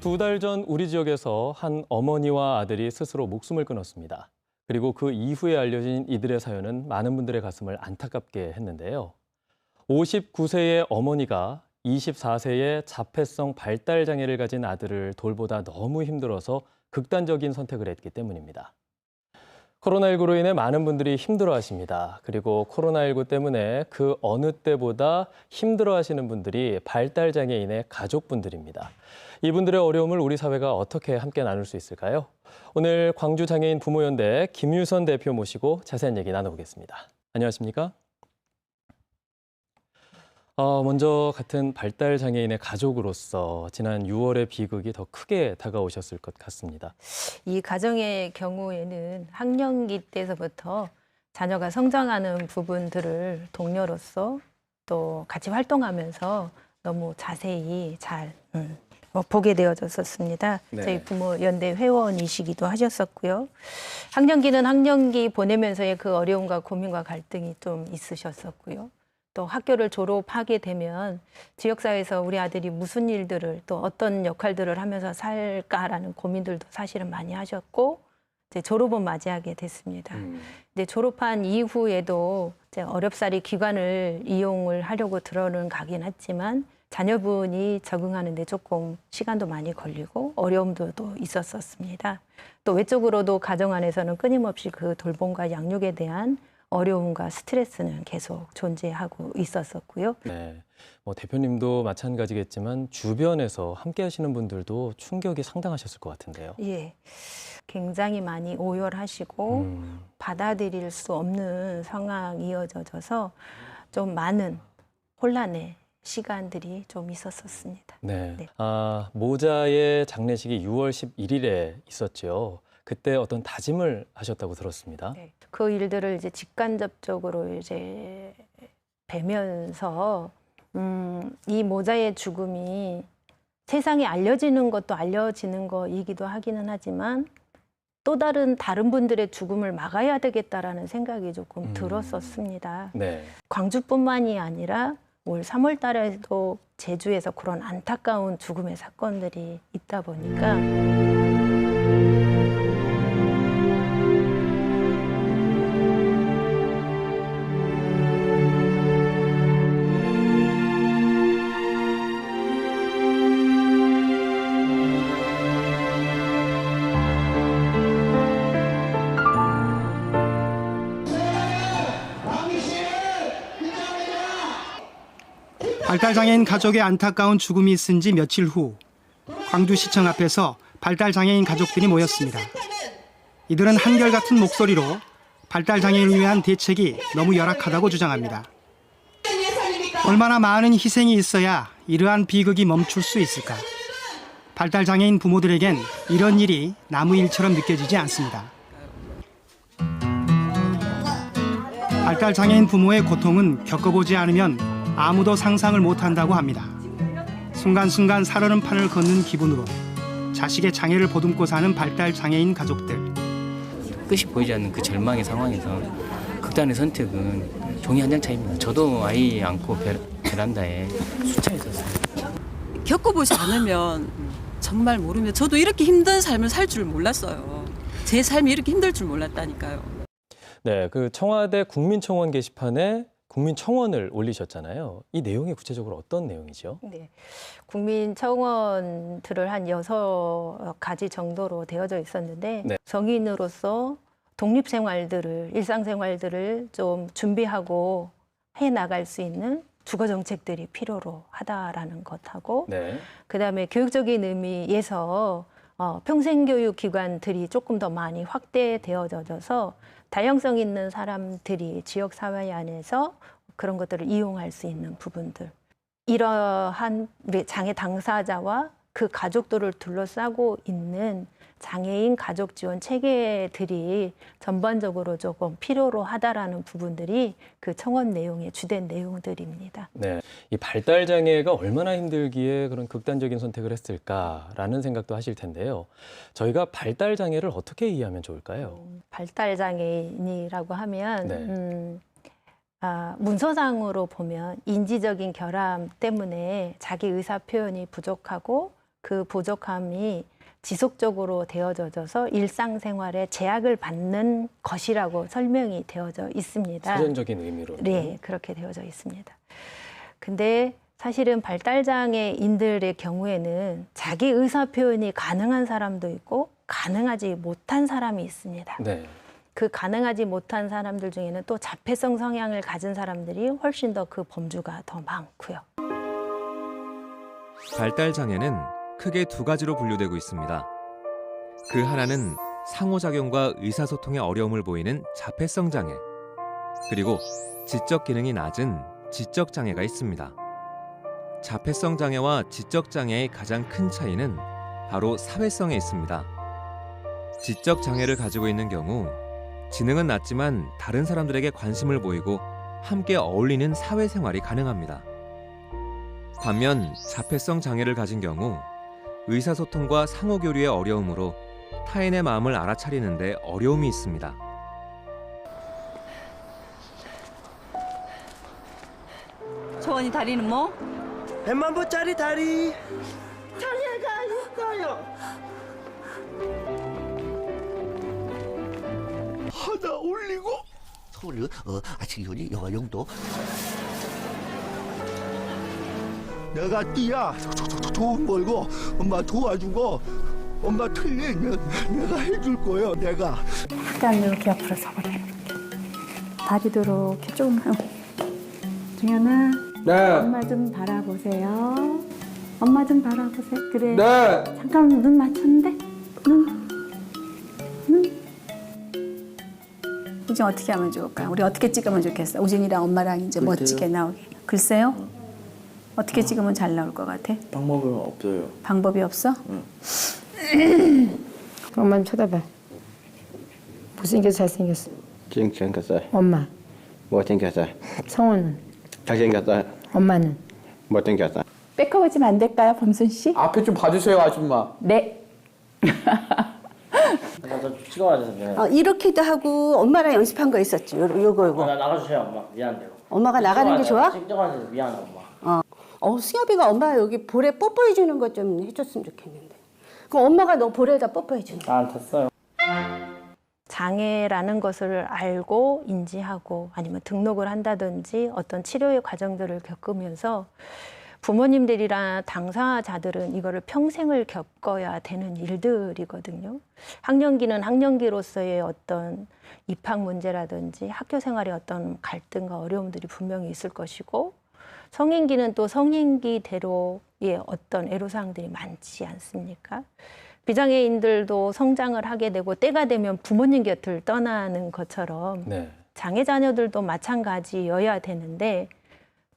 2달 전 우리 지역에서 한 어머니와 아들이 스스로 목숨을 끊었습니다. 그리고 그 이후에 알려진 이들의 사연은 많은 분들의 가슴을 안타깝게 했는데요. 59세의 어머니가 24세의 자폐성 발달 장애를 가진 아들을 돌보다 너무 힘들어서 극단적인 선택을 했기 때문입니다. 코로나19로 인해 많은 분들이 힘들어하십니다. 그리고 코로나19 때문에 그 어느 때보다 힘들어하시는 분들이 발달 장애인의 가족분들입니다. 이분들의 어려움을 우리 사회가 어떻게 함께 나눌 수 있을까요? 오늘 광주장애인 부모연대 김유선 대표 모시고 자세한 얘기 나눠보겠습니다. 안녕하십니까? 먼저 같은 발달 장애인의 가족으로서 지난 6월의 비극이 더 크게 다가오셨을 것 같습니다. 이 가정의 경우에는 학령기 때서부터 자녀가 성장하는 부분들을 동료로서 또 같이 활동하면서 너무 자세히 잘 보게 되어졌었습니다. 네. 저희 부모 연대 회원이시기도 하셨었고요. 학령기는 학령기 보내면서의 그 어려움과 고민과 갈등이 좀 있으셨었고요. 또 학교를 졸업하게 되면 지역사회에서 우리 아들이 무슨 일들을 또 어떤 역할들을 하면서 살까라는 고민들도 사실은 많이 하셨고 이제 졸업은 맞이하게 됐습니다. 이제 졸업한 이후에도 이제 어렵사리 기관을 이용을 하려고 들어는 가긴 했지만 자녀분이 적응하는 데 조금 시간도 많이 걸리고 어려움도 또 있었었습니다. 또 외적으로도 가정 안에서는 끊임없이 그 돌봄과 양육에 대한 어려움과 스트레스는 계속 존재하고 있었었고요. 네, 대표님도 마찬가지겠지만 주변에서 함께 하시는 분들도 충격이 상당하셨을 것 같은데요. 예, 굉장히 많이 오열하시고 받아들일 수 없는 상황이 이어져서 좀 많은 혼란의 시간들이 좀 있었었습니다. 네. 네. 모자의 장례식이 6월 11일에 있었죠. 그때 어떤 다짐을 하셨다고 들었습니다. 네. 그 일들을 이제 직간접적으로 이제 뵈면서 이 모자의 죽음이 세상에 알려지는 것도 알려지는 거이기도 하기는 하지만 또 다른 분들의 죽음을 막아야 되겠다라는 생각이 조금 들었었습니다. 네. 광주뿐만이 아니라 올 3월 달에도 제주에서 그런 안타까운 죽음의 사건들이 있다 보니까 발달장애인 가족의 안타까운 죽음이 있은 지 며칠 후 광주시청 앞에서 발달장애인 가족들이 모였습니다. 이들은 한결같은 목소리로 발달장애인을 위한 대책이 너무 열악하다고 주장합니다. 얼마나 많은 희생이 있어야 이러한 비극이 멈출 수 있을까? 발달장애인 부모들에겐 이런 일이 남의 일처럼 느껴지지 않습니다. 발달장애인 부모의 고통은 겪어보지 않으면 아무도 상상을 못한다고 합니다. 순간순간 살아는 판을 걷는 기분으로 자식의 장애를 보듬고 사는 발달장애인 가족들. 끝이 보이지 않는 그 절망의 상황에서 극단의 선택은 종이 한 장 차이입니다. 저도 아이 안고 베란다에 수차에 있었어요. 겪어보지 않으면 정말 모르면 저도 이렇게 힘든 삶을 살 줄 몰랐어요. 제 삶이 이렇게 힘들 줄 몰랐다니까요. 네, 그 청와대 국민청원 게시판에 국민청원을 올리셨잖아요. 이 내용이 구체적으로 어떤 내용이죠? 네, 국민청원들을 한 6가지 정도로 되어져 있었는데 네. 성인으로서 독립생활들을 일상생활들을 좀 준비하고 해나갈 수 있는 주거정책들이 필요로 하다라는 것하고 네. 그다음에 교육적인 의미에서 평생교육기관들이 조금 더 많이 확대되어져서 다양성 있는 사람들이 지역사회 안에서 그런 것들을 이용할 수 있는 부분들. 이러한 우리 장애 당사자와 그 가족들을 둘러싸고 있는 장애인 가족 지원 체계들이 전반적으로 조금 필요로 하다라는 부분들이 그 청원 내용의 주된 내용들입니다. 네, 이 발달 장애가 얼마나 힘들기에 그런 극단적인 선택을 했을까라는 생각도 하실 텐데요. 저희가 발달 장애를 어떻게 이해하면 좋을까요? 발달 장애인이라고 하면 네. 문서상으로 보면 인지적인 결함 때문에 자기 의사 표현이 부족하고 그 부족함이 지속적으로 되어져서 일상생활에 제약을 받는 것이라고 설명이 되어져 있습니다. 사전적인 의미로. 네, 그렇게 되어져 있습니다. 근데 사실은 발달장애인들의 경우에는 자기 의사 표현이 가능한 사람도 있고 가능하지 못한 사람이 있습니다. 네. 그 가능하지 못한 사람들 중에는 또 자폐성 성향을 가진 사람들이 훨씬 더 그 범주가 더 많고요. 발달 장애는 크게 두 가지로 분류되고 있습니다. 그 하나는 상호작용과 의사소통에 어려움을 보이는 자폐성 장애, 그리고 지적 기능이 낮은 지적 장애가 있습니다. 자폐성 장애와 지적 장애의 가장 큰 차이는 바로 사회성에 있습니다. 지적 장애를 가지고 있는 경우 지능은 낮지만 다른 사람들에게 관심을 보이고 함께 어울리는 사회생활이 가능합니다. 반면 자폐성 장애를 가진 경우 의사소통과 상호교류의 어려움으로 타인의 마음을 알아차리는 데 어려움이 있습니다. 소원이 다리는 뭐? 100만 보짜리 다리 장애가 있어요. 하나 올리고 서울 아직 요리 영화 용도 내가 띠야 돈 벌고 엄마 도와주고 엄마 틀리면 내가 해줄 거예요. 내가 약간 이렇게 옆으로 서버려. 다리도 이렇게 조금만. 중현아, 네. 엄마 좀 바라보세요. 엄마 좀 바라보세요. 그래. 네. 잠깐 눈 맞췄는데? 눈. 우진 어떻게 하면 좋을까? 우리 어떻게 찍으면 좋겠어? 우진이랑 엄마랑 이제 글쎄요. 멋지게 나오게. 글쎄요? 어떻게 찍으면 잘 나올 것 같아? 방법은 없어요. 방법이 없어? 엄마 좀 쳐다봐. 못생겨서 잘생겼어. 잘생겼어요. 엄마. 못생겼어요. 성우는? 잘생겼어요. 엄마는? 못생겼어요. 뺏어오지면 안 될까요, 범순 씨? 앞에 좀 봐주세요, 아줌마. 네. 이렇게도 하고 엄마랑 연습한 거 있었지. 요거. 나 나가주세요, 엄마. 미안해요. 엄마가 나가는 게 좋아? 찍어가지고 미안해, 엄마. 수협이가 엄마 여기 볼에 뽀뽀해 주는 거 좀 해줬으면 좋겠는데. 그럼 엄마가 너 볼에다 뽀뽀해 주는 거. 안 탔어요. 장애라는 것을 알고 인지하고 아니면 등록을 한다든지 어떤 치료의 과정들을 겪으면서 부모님들이나 당사자들은 이거를 평생을 겪어야 되는 일들이거든요. 학령기는 학령기로서의 어떤 입학 문제라든지 학교 생활의 어떤 갈등과 어려움들이 분명히 있을 것이고 성인기는 또 성인기대로의 어떤 애로사항들이 많지 않습니까? 비장애인들도 성장을 하게 되고 때가 되면 부모님 곁을 떠나는 것처럼 네. 장애 자녀들도 마찬가지여야 되는데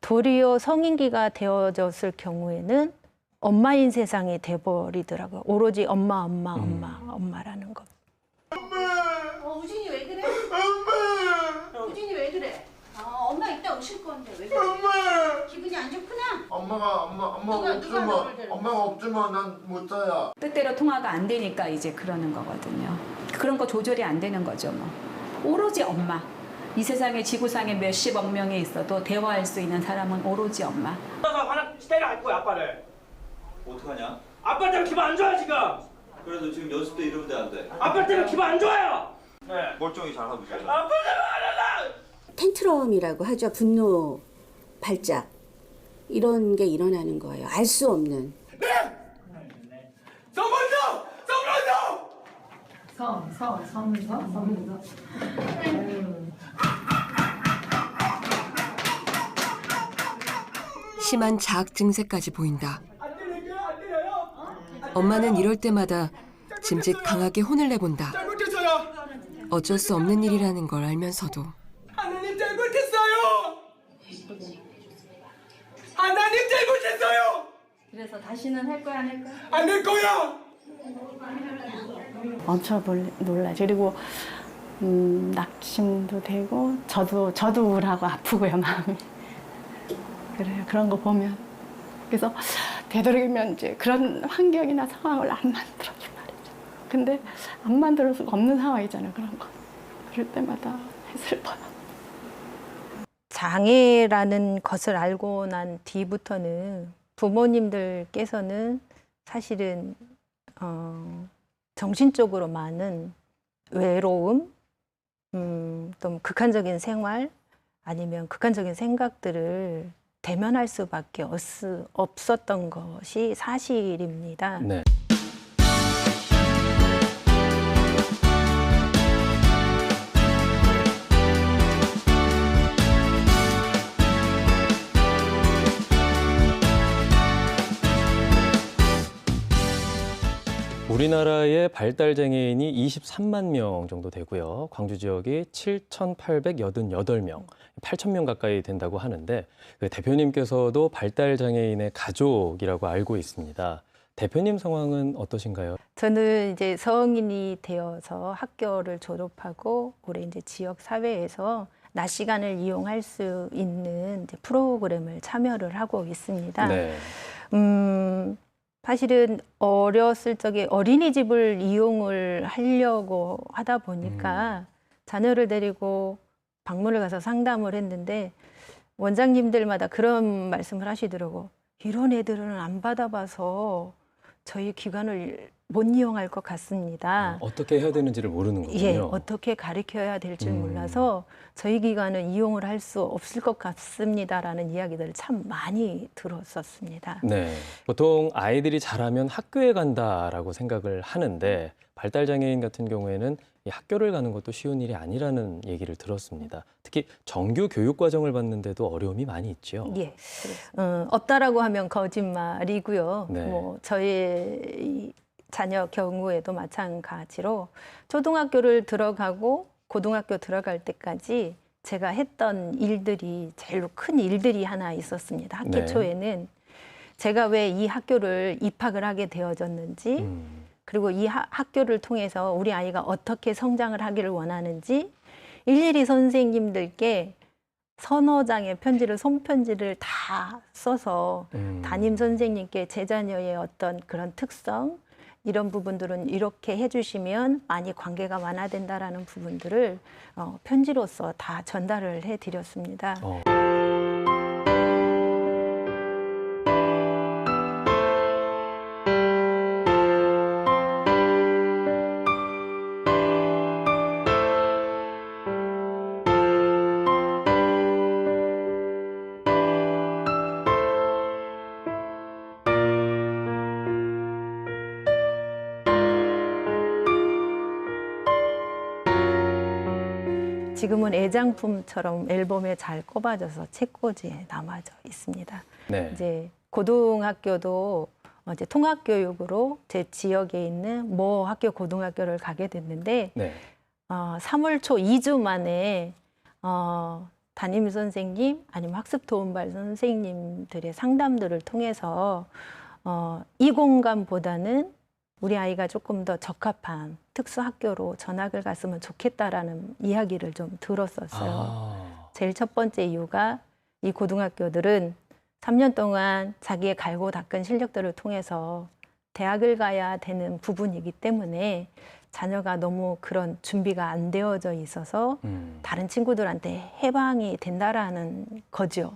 도리어 성인기가 되어졌을 경우에는 엄마인 세상이 돼버리더라고요. 오로지 엄마라는 것. 우진이 왜 그래? 우진이 왜 그래? 엄마 이따 오실 건데 왜 그래? 기분이 안 좋구나? 엄마가 없지만 난 못 자야. 뜻대로 통화가 안 되니까 이제 그러는 거거든요. 그런 거 조절이 안 되는 거죠, 뭐. 오로지 엄마. 이 세상에 지구상에 몇십억 명이 있어도 대화할 수 있는 사람은 오로지 엄마. 하나 때려갈 거야, 아빠를. 어떡하냐? 아빠 때문에 기분 안 좋아, 지금. 그래도 지금 연습도 이러면 안 돼. 아빠 때문에 기분 안 좋아요. 네. 멀쩡히 잘하고 있어. 아빠 때문에 안 한다. 텐트럼이라고 하죠. 분노, 발작. 이런 게 일어나는 거예요. 알 수 없는. 심한 자학 증세까지 보인다. 엄마는 이럴 때마다 짐짓 강하게 혼을 내본다. 어쩔 수 없는 일이라는 걸 알면서도. 하나님 잘못했어요. 하나님 잘못했어요. 그래서 다시는 할 거야, 안 할 거야? 안 할 거야. 엄청 놀라. 그리고 낙심도 되고 저도 우울하고 아프고요, 마음이. 그래요. 그런 거 보면. 그래서 되도록이면 이제 그런 환경이나 상황을 안 만들어줄 말이죠. 근데 안 만들 수가 없는 상황이잖아요, 그런 거. 그럴 때마다 슬퍼요. 장애라는 것을 알고 난 뒤부터는 부모님들께서는 사실은 정신적으로 많은 외로움, 또 극한적인 생활 아니면 극한적인 생각들을 대면할 수밖에 없었던 것이 사실입니다. 네. 우리나라의 발달장애인이 23만 명 정도 되고요. 광주 지역이 7,888명, 8,000명 가까이 된다고 하는데 그 대표님께서도 발달장애인의 가족이라고 알고 있습니다. 대표님 상황은 어떠신가요? 저는 이제 성인이 되어서 학교를 졸업하고 올해 이제 지역 사회에서 낮 시간을 이용할 수 있는 이제 프로그램을 참여를 하고 있습니다. 네. 사실은 어렸을 적에 어린이집을 이용을 하려고 하다 보니까 자녀를 데리고 방문을 가서 상담을 했는데 원장님들마다 그런 말씀을 하시더라고. 이런 애들은 안 받아봐서 저희 기관을 못 이용할 것 같습니다. 어떻게 해야 되는지를 모르는 거군요. 예, 어떻게 가르쳐야 될 줄 몰라서 저희 기관은 이용을 할 수 없을 것 같습니다라는 이야기들을 참 많이 들었었습니다. 네, 보통 아이들이 자라면 학교에 간다라고 생각을 하는데 발달장애인 같은 경우에는 이 학교를 가는 것도 쉬운 일이 아니라는 얘기를 들었습니다. 특히 정규 교육 과정을 받는데도 어려움이 많이 있죠. 예, 없다라고 하면 거짓말이고요. 네. 뭐 저희 자녀 경우에도 마찬가지로 초등학교를 들어가고 고등학교 들어갈 때까지 제가 했던 일들이 제일로 큰 일들이 하나 있었습니다. 학기 네. 초에는 제가 왜 이 학교를 입학을 하게 되어졌는지 그리고 이 학교를 통해서 우리 아이가 어떻게 성장을 하기를 원하는지 일일이 선생님들께 서너 장의 편지를, 손편지를 다 써서 담임 선생님께 제 자녀의 어떤 그런 특성, 이런 부분들은 이렇게 해주시면 많이 관계가 완화된다라는 부분들을 편지로서 다 전달을 해드렸습니다. 지금은 애장품처럼 앨범에 잘 꼽아져서 책꽂이에 남아져 있습니다. 네. 이제 고등학교도 이제 통합교육으로 제 지역에 있는 모 학교 고등학교를 가게 됐는데 네. 3월 초 2주 만에 담임 선생님 아니면 학습 도움발 선생님들의 상담들을 통해서 이 공간보다는 우리 아이가 조금 더 적합한 특수학교로 전학을 갔으면 좋겠다라는 이야기를 좀 들었었어요. 제일 첫 번째 이유가 이 고등학교들은 3년 동안 자기의 갈고 닦은 실력들을 통해서 대학을 가야 되는 부분이기 때문에 자녀가 너무 그런 준비가 안 되어져 있어서 다른 친구들한테 해방이 된다라는 거죠.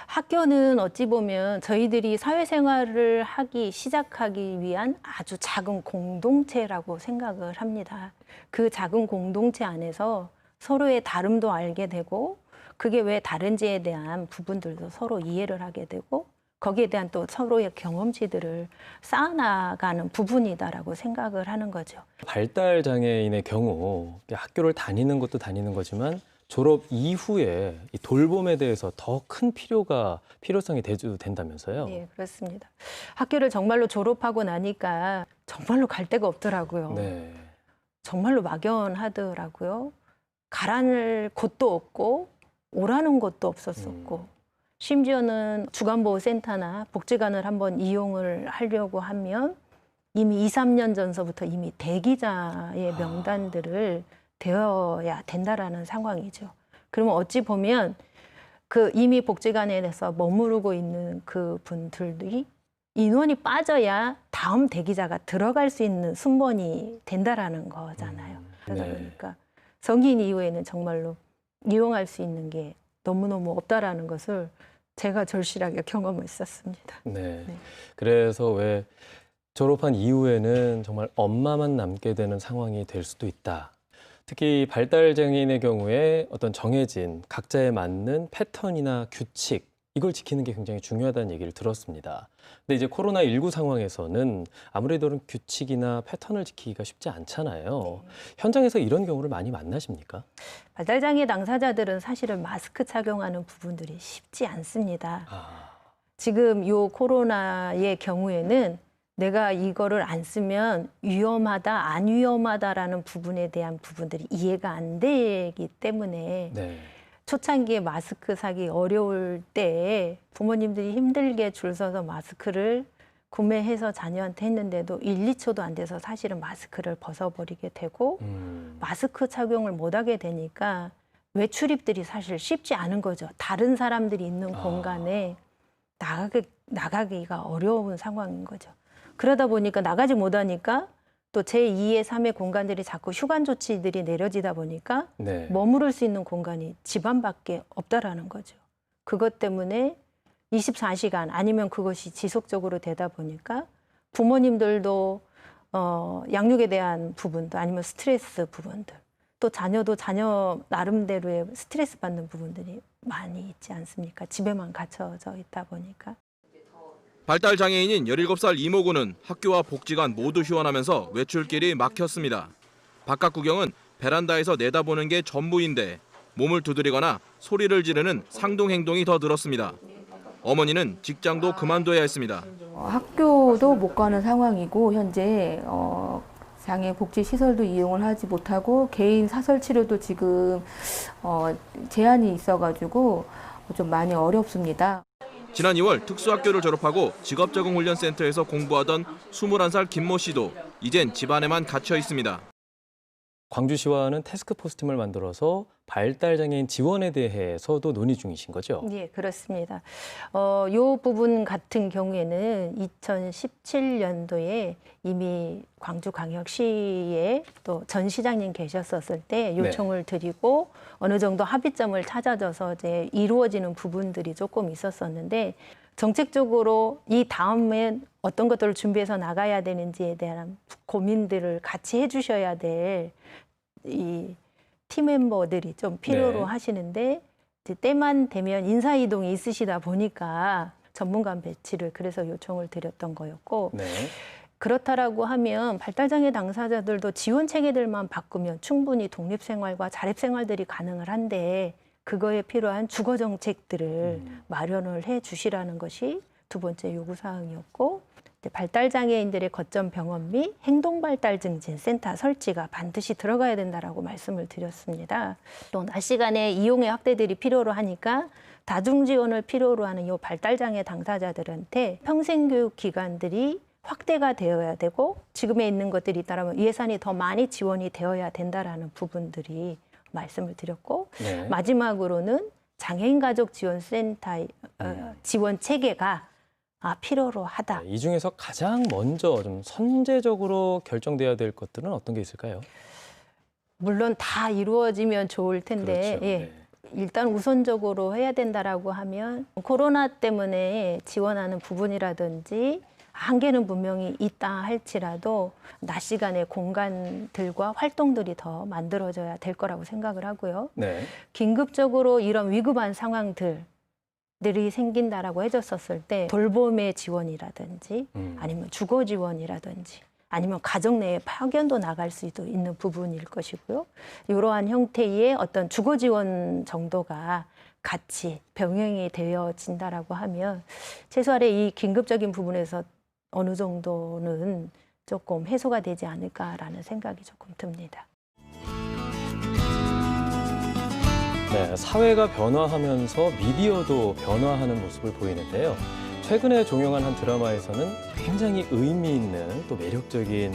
학교는 어찌 보면 저희들이 사회생활을 시작하기 위한 아주 작은 공동체라고 생각을 합니다. 그 작은 공동체 안에서 서로의 다름도 알게 되고 그게 왜 다른지에 대한 부분들도 서로 이해를 하게 되고 거기에 대한 또 서로의 경험치들을 쌓아나가는 부분이다라고 생각을 하는 거죠. 발달장애인의 경우 학교를 다니는 것도 다니는 거지만 졸업 이후에 이 돌봄에 대해서 더 큰 필요성이 대두된다면서요? 네, 그렇습니다. 학교를 정말로 졸업하고 나니까 정말로 갈 데가 없더라고요. 네. 정말로 막연하더라고요. 가라는 곳도 없고 오라는 곳도 없었었고 심지어는 주간보호센터나 복지관을 한번 이용을 하려고 하면 이미 2, 3년 전서부터 이미 대기자의 명단들을 되어야 된다라는 상황이죠. 그러면 어찌 보면 그 이미 복지관에서 머무르고 있는 그 분들이 인원이 빠져야 다음 대기자가 들어갈 수 있는 순번이 된다라는 거잖아요. 그러다 네. 보니까 성인 이후에는 정말로 이용할 수 있는 게 너무너무 없다라는 것을 제가 절실하게 경험했었습니다. 네. 그래서 왜 졸업한 이후에는 정말 엄마만 남게 되는 상황이 될 수도 있다. 특히 발달장애인의 경우에 어떤 정해진 각자에 맞는 패턴이나 규칙, 이걸 지키는 게 굉장히 중요하다는 얘기를 들었습니다. 근데 이제 코로나19 상황에서는 아무래도 그런 규칙이나 패턴을 지키기가 쉽지 않잖아요. 현장에서 이런 경우를 많이 만나십니까? 발달장애 당사자들은 사실은 마스크 착용하는 부분들이 쉽지 않습니다. 지금 요 코로나의 경우에는 내가 이거를 안 쓰면 위험하다, 안 위험하다라는 부분에 대한 부분들이 이해가 안 되기 때문에 초창기에 마스크 사기 어려울 때에 부모님들이 힘들게 줄 서서 마스크를 구매해서 자녀한테 했는데도 1, 2초도 안 돼서 사실은 마스크를 벗어버리게 되고 마스크 착용을 못하게 되니까 외출입들이 사실 쉽지 않은 거죠. 다른 사람들이 있는 공간에 나가기가 어려운 상황인 거죠. 그러다 보니까 나가지 못하니까 또 제2의 3의 공간들이 자꾸 휴관 조치들이 내려지다 보니까 머무를 수 있는 공간이 집안밖에 없다라는 거죠. 그것 때문에 24시간 아니면 그것이 지속적으로 되다 보니까 부모님들도 양육에 대한 부분도 아니면 스트레스 부분들 또 자녀도 자녀 나름대로의 스트레스 받는 부분들이 많이 있지 않습니까? 집에만 갇혀져 있다 보니까. 발달장애인인 17살 이모군은 학교와 복지관 모두 휴원하면서 외출길이 막혔습니다. 바깥 구경은 베란다에서 내다보는 게 전부인데 몸을 두드리거나 소리를 지르는 상동 행동이 더 늘었습니다. 어머니는 직장도 그만둬야 했습니다. 학교도 못 가는 상황이고 현재 장애 복지 시설도 이용을 하지 못하고 개인 사설 치료도 지금 제한이 있어가지고 좀 많이 어렵습니다. 지난 2월 특수학교를 졸업하고 직업적응훈련센터에서 공부하던 21살 김모 씨도 이젠 집안에만 갇혀 있습니다. 광주시와는 태스크포스 팀을 만들어서 발달장애인 지원에 대해서도 논의 중이신 거죠? 예, 그렇습니다. 요 부분 같은 경우에는 2017년도에 이미 광주광역시에 또 전 시장님 계셨었을 때 요청을 드리고 어느 정도 합의점을 찾아져서 이제 이루어지는 부분들이 조금 있었었는데 정책적으로 이 다음에 어떤 것들을 준비해서 나가야 되는지에 대한 고민들을 같이 해주셔야 될 이 팀 멤버들이 좀 필요로 하시는데 이제 때만 되면 인사 이동이 있으시다 보니까 전문가 배치를 그래서 요청을 드렸던 거였고 그렇다라고 하면 발달장애 당사자들도 지원 체계들만 바꾸면 충분히 독립생활과 자립생활들이 가능을 한데 그거에 필요한 주거 정책들을 마련을 해 주시라는 것이 두 번째 요구사항이었고 발달장애인들의 거점 병원 및 행동발달증진센터 설치가 반드시 들어가야 된다라고 말씀을 드렸습니다. 또 낮 시간에 이용의 확대들이 필요로 하니까 다중지원을 필요로 하는 이 발달장애 당사자들한테 평생교육 기관들이 확대가 되어야 되고 지금에 있는 것들이 있다면 예산이 더 많이 지원이 되어야 된다라는 부분들이 말씀을 드렸고 마지막으로는 장애인 가족 지원센터 지원 체계가 필요로 하다. 이 중에서 가장 먼저 좀 선제적으로 결정돼야 될 것들은 어떤 게 있을까요? 물론 다 이루어지면 좋을 텐데 일단 우선적으로 해야 된다라고 하면 코로나 때문에 지원하는 부분이라든지 한계는 분명히 있다 할지라도 낮 시간에 공간들과 활동들이 더 만들어져야 될 거라고 생각을 하고요. 긴급적으로 이런 위급한 상황들 들이 생긴다라고 해줬었을 때 돌봄의 지원이라든지 아니면 주거 지원이라든지 아니면 가정 내에 파견도 나갈 수도 있는 부분일 것이고요. 이러한 형태의 어떤 주거 지원 정도가 같이 병행이 되어진다라고 하면 최소한 이 긴급적인 부분에서 어느 정도는 조금 해소가 되지 않을까라는 생각이 조금 듭니다. 사회가 변화하면서 미디어도 변화하는 모습을 보이는데요. 최근에 종영한 한 드라마에서는 굉장히 의미 있는 또 매력적인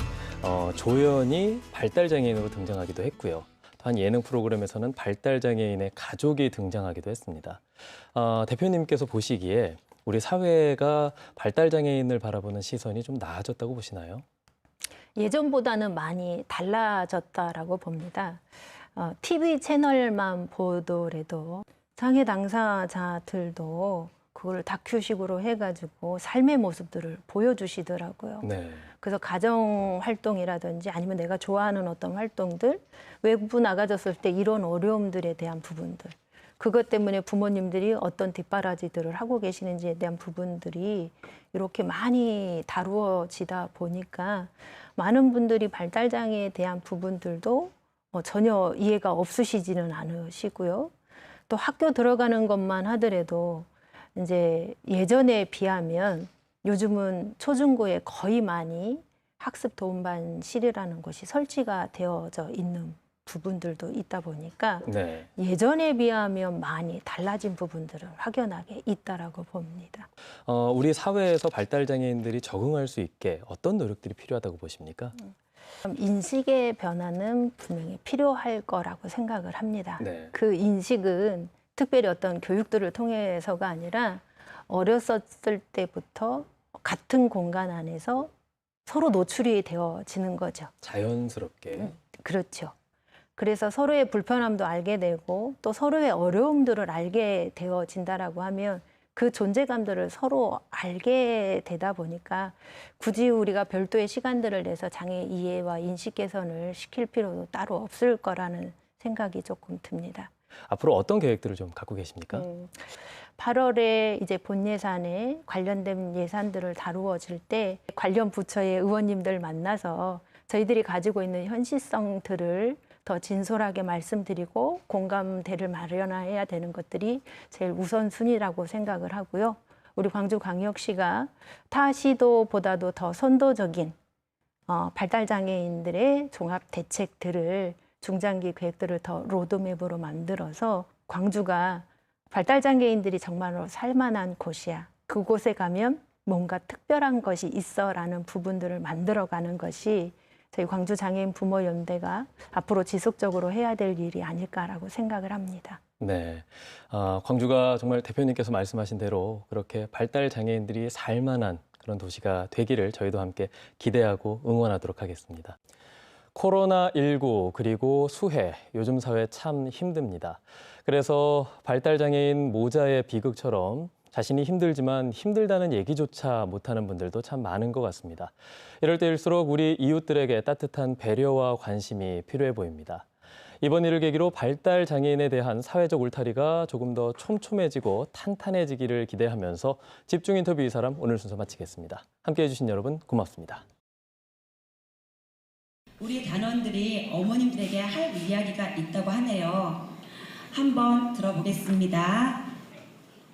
조연이 발달장애인으로 등장하기도 했고요. 한 예능 프로그램에서는 발달장애인의 가족이 등장하기도 했습니다. 대표님께서 보시기에 우리 사회가 발달장애인을 바라보는 시선이 좀 나아졌다고 보시나요? 예전보다는 많이 달라졌다라고 봅니다. TV 채널만 보더라도 장애 당사자들도 그걸 다큐식으로 해가지고 삶의 모습들을 보여주시더라고요. 네. 그래서 가정 활동이라든지 아니면 내가 좋아하는 어떤 활동들, 외부 나가졌을 때 이런 어려움들에 대한 부분들, 그것 때문에 부모님들이 어떤 뒷바라지들을 하고 계시는지에 대한 부분들이 이렇게 많이 다루어지다 보니까 많은 분들이 발달장애에 대한 부분들도 전혀 이해가 없으시지는 않으시고요. 또 학교 들어가는 것만 하더라도 이제 예전에 비하면 요즘은 초중고에 거의 많이 학습 도움반실이라는 것이 설치가 되어져 있는 부분들도 있다 보니까 네. 예전에 비하면 많이 달라진 부분들은 확연하게 있다라고 봅니다. 우리 사회에서 발달장애인들이 적응할 수 있게 어떤 노력들이 필요하다고 보십니까? 인식의 변화는 분명히 필요할 거라고 생각을 합니다. 네. 그 인식은 특별히 어떤 교육들을 통해서가 아니라 어렸을 때부터 같은 공간 안에서 서로 노출이 되어지는 거죠. 자연스럽게. 그렇죠. 그래서 서로의 불편함도 알게 되고 또 서로의 어려움들을 알게 되어진다라고 하면 그 존재감들을 서로 알게 되다 보니까 굳이 우리가 별도의 시간들을 내서 장애 이해와 인식 개선을 시킬 필요도 따로 없을 거라는 생각이 조금 듭니다. 앞으로 어떤 계획들을 좀 갖고 계십니까? 8월에 이제 본 예산에 관련된 예산들을 다루어질 때 관련 부처의 의원님들 만나서 저희들이 가지고 있는 현실성들을 더 진솔하게 말씀드리고 공감대를 마련해야 되는 것들이 제일 우선순위라고 생각을 하고요. 우리 광주광역시가 타 시도보다도 더 선도적인 발달장애인들의 종합 대책들을 중장기 계획들을 더 로드맵으로 만들어서 광주가 발달장애인들이 정말로 살만한 곳이야. 그곳에 가면 뭔가 특별한 것이 있어라는 부분들을 만들어가는 것이 저희 광주장애인 부모연대가 앞으로 지속적으로 해야 될 일이 아닐까라고 생각을 합니다. 네, 광주가 정말 대표님께서 말씀하신 대로 그렇게 발달장애인들이 살만한 그런 도시가 되기를 저희도 함께 기대하고 응원하도록 하겠습니다. 코로나19 그리고 수해, 요즘 사회 참 힘듭니다. 그래서 발달장애인 모자의 비극처럼 자신이 힘들지만 힘들다는 얘기조차 못하는 분들도 참 많은 것 같습니다. 이럴 때일수록 우리 이웃들에게 따뜻한 배려와 관심이 필요해 보입니다. 이번 일을 계기로 발달장애인에 대한 사회적 울타리가 조금 더 촘촘해지고 탄탄해지기를 기대하면서 집중 인터뷰 이 사람 오늘 순서 마치겠습니다. 함께해 주신 여러분 고맙습니다. 우리 단원들이 어머님들에게 할 이야기가 있다고 하네요. 한번 들어보겠습니다.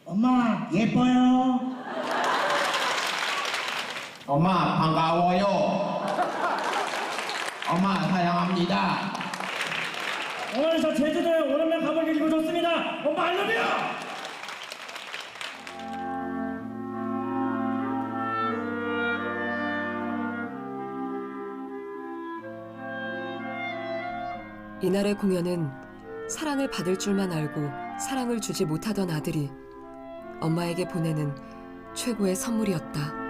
엄마 예뻐요. 엄마 반가워요. 엄마 사랑합니다. 오늘 저 제주도에 오랜만에 가보기 기분 좋습니다. 엄마 알러뷰! 이날의 공연은 사랑을 받을 줄만 알고 사랑을 주지 못하던 아들이 엄마에게 보내는 최고의 선물이었다.